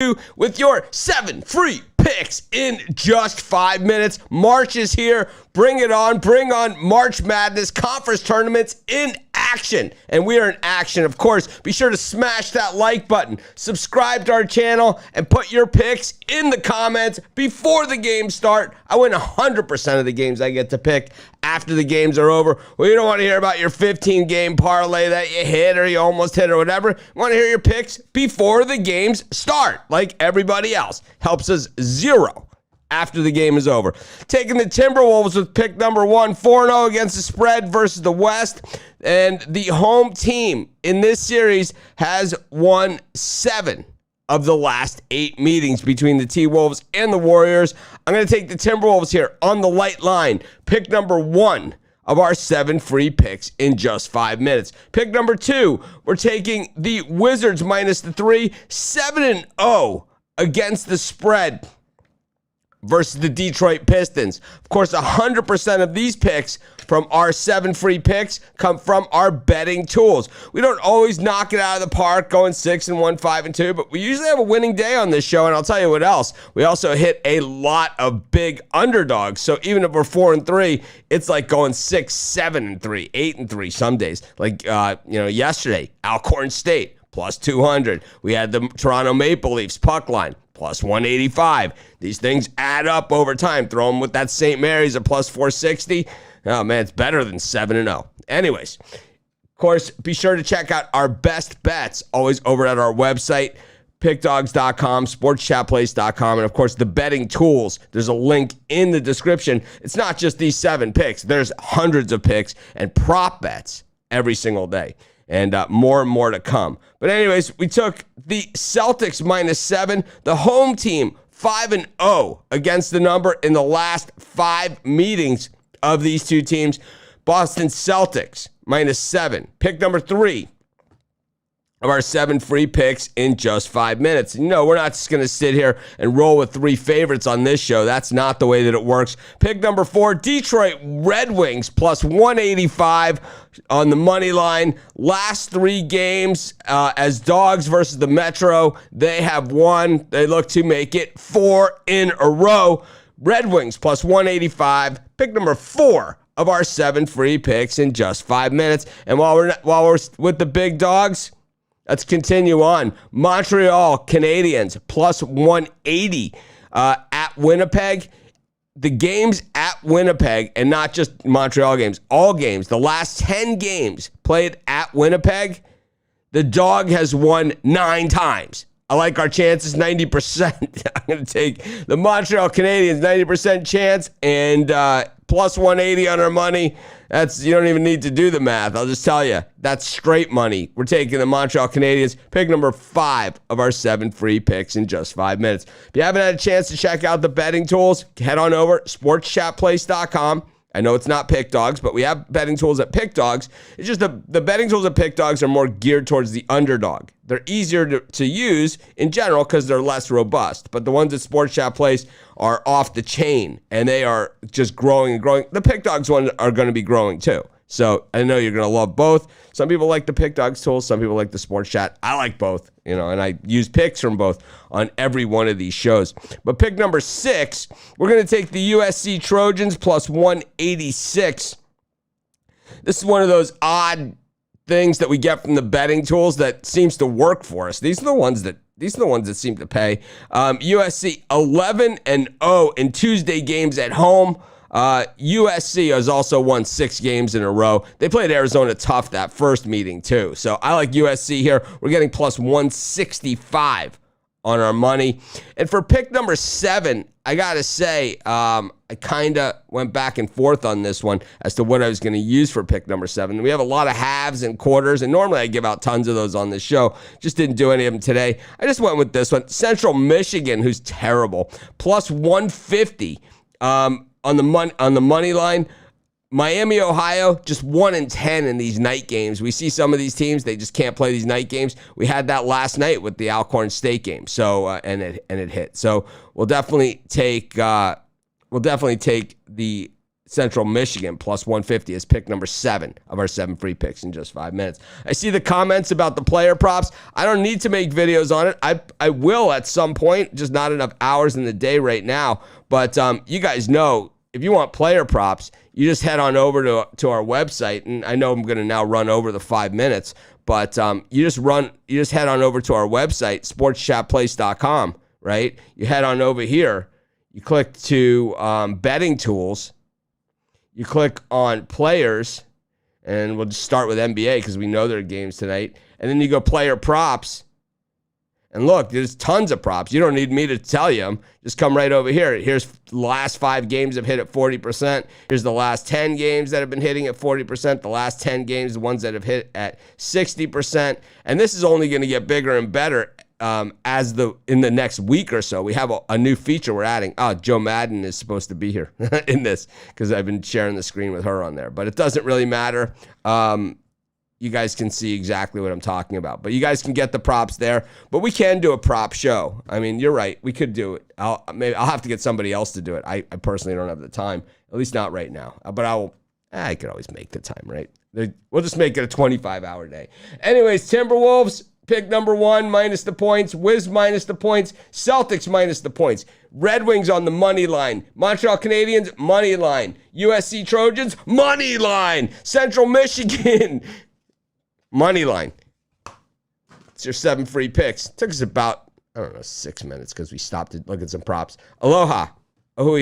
with your 7 free picks in just 5 minutes. March is here. Bring it on. Bring on March Madness conference tournaments in action. And we are in action, of course. Be sure to smash that like button, subscribe to our channel, and put your picks in the comments before the games start. I win 100% of the games I get to pick after the games are over. Well, you don't want to hear about your 15-game parlay that you hit or you almost hit or whatever. You want to hear your picks before the games start, like everybody else. Helps us zero after the game is over. Taking the Timberwolves with pick number 1, 4-0 against the spread versus the West. And the home team in this series has won 7 of the last 8 meetings between the T-Wolves and the Warriors. I'm going to take the Timberwolves here on the light line. Pick number 1 of our 7 free picks in just 5 minutes. Pick number 2, we're taking the Wizards minus the 3, 7-0 against the spread versus the Detroit Pistons. Of course, 100% of these picks from our 7 free picks come from our betting tools. We don't always knock it out of the park going 6-1, 5-2, but we usually have a winning day on this show, and I'll tell you what else. We also hit a lot of big underdogs. So even if we're 4-3, it's like going 6, 7-3, 8-3 some days. Like yesterday, Alcorn State plus 200. We had the Toronto Maple Leafs puck line plus 185. These things add up over time. Throw them with that St. Mary's at plus 460. Oh, man, it's better than 7-0. Anyways, of course, be sure to check out our best bets always over at our website, PickDawgz.com, SportsChatPlace.com, and, of course, the betting tools. There's a link in the description. It's not just these 7 picks. There's hundreds of picks and prop bets every single day. And more and more to come. But anyways, we took the Celtics minus 7, the home team 5-0 against the number in the last 5 meetings of these two teams. Boston Celtics minus 7. Pick number 3 of our 7 free picks in just 5 minutes. No, we're not just going to sit here and roll with 3 favorites on this show. That's not the way that it works. Pick number 4, Detroit Red Wings plus 185 on the money line. Last 3 games as Dogs versus the Metro, they have won. They look to make it 4 in a row. Red Wings plus 185. Pick number 4 of our 7 free picks in just 5 minutes. And while we're with the big dogs, let's continue on. Montreal Canadiens plus 180 at Winnipeg. The games at Winnipeg, and not just Montreal games, all games, the last 10 games played at Winnipeg, the dog has won 9 times. I like our chances, 90%. I'm going to take the Montreal Canadiens, 90% chance, and plus 180 on our money. You don't even need to do the math. I'll just tell you, that's straight money. We're taking the Montreal Canadiens, pick number 5 of our 7 free picks in just 5 minutes. If you haven't had a chance to check out the betting tools, head on over, SportsChatPlace.com. I know it's not PickDawgz, but we have betting tools at PickDawgz. It's just the betting tools at PickDawgz are more geared towards the underdog. They're easier to use in general because they're less robust. But the ones at Sports Chat Place are off the chain, and they are just growing and growing. The PickDawgz ones are going to be growing too. So I know you're going to love both. Some people like the PickDawgz tools. Some people like the Sports Chat. I like both, and I use picks from both on every one of these shows. But pick number 6, we're going to take the USC Trojans plus 186. This is one of those odd things that we get from the betting tools that seems to work for us. These are the ones that seem to pay. USC 11-0 in Tuesday games at home. USC has also won 6 games in a row. They played Arizona tough that first meeting too. So I like USC here. We're getting plus 165 on our money. And for pick number 7, I got to say, I kind of went back and forth on this one as to what I was going to use for pick number 7. We have a lot of halves and quarters, and normally I give out tons of those on this show. Just didn't do any of them today. I just went with this one. Central Michigan, who's terrible, plus 150 on the money line. Miami, Ohio, just 1-10 in these night games. We see some of these teams, they just can't play these night games. We had that last night with the Alcorn State game. So and it hit. So we'll definitely take the Central Michigan plus 150 is pick number 7 of our 7 free picks in just 5 minutes. I see the comments about the player props. I don't need to make videos on it. I will at some point, just not enough hours in the day right now. But you guys know, if you want player props, you just head on over to our website. And I know I'm going to now run over the 5 minutes, but you just head on over to our website, sportschatplace.com, right? You head on over here. You click to betting tools. You click on players, and we'll just start with NBA because we know there are games tonight. And then you go player props. And look, there's tons of props. You don't need me to tell you them. Just come right over here. Here's the last 5 games have hit at 40%. Here's the last 10 games that have been hitting at 40%. The last 10 games, the ones that have hit at 60%. And this is only going to get bigger and better in the next week or so. We have a new feature we're adding. Joe Madden is supposed to be here in this because I've been sharing the screen with her on there. But it doesn't really matter. You guys can see exactly what I'm talking about. But you guys can get the props there. But we can do a prop show. I mean, you're right. We could do it. I'll have to get somebody else to do it. I personally don't have the time, at least not right now. But I could always make the time, right? We'll just make it a 25-hour day. Anyways, Timberwolves, pick number 1, minus the points. Wiz minus the points. Celtics minus the points. Red Wings on the money line. Montreal Canadiens, money line. USC Trojans, money line. Central Michigan, money line. It's your 7 free picks. It took us about, 6 minutes because we stopped to look at some props. Aloha. Ahui.